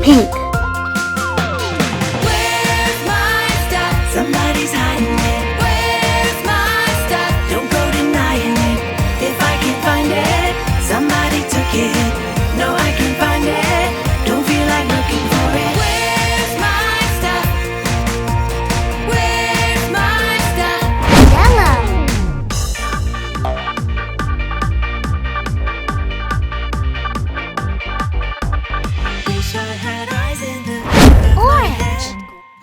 Pink. Where's my stuff? Somebody's hiding it. Where's my stuff? Don't go denying it. If I can't find it, somebody took it. No, I can't find it. Don't feel like looking for it. Where's my stuff? Where's my stuff? Yellow. Wish I had eyes in the Orange.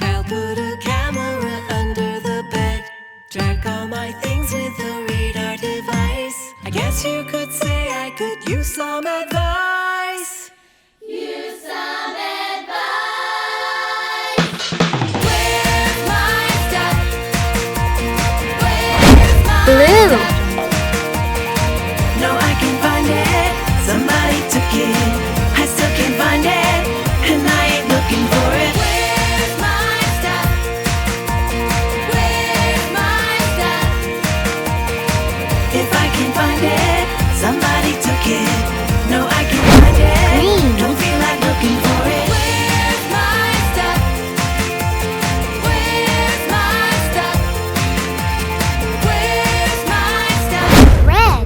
I'll put a camera under the bed. Track all my things with a radar device. I guess you could say I could use some advice. Use some advice. Where's my stuff? Where's my Blue. No, I can't find it. Somebody took it. I still can't find it, and I ain't looking for it. Where's my stuff? Where's my stuff? If I can't find it, somebody took it. No, I can't find it. Green. Don't feel like looking for it. Where's my stuff? Where's my stuff? Where's my stuff? Red.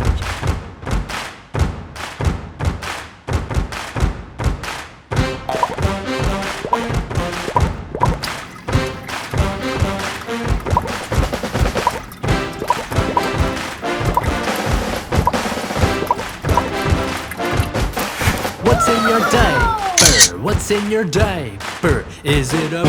What's in your diaper? What's in your diaper? Is it a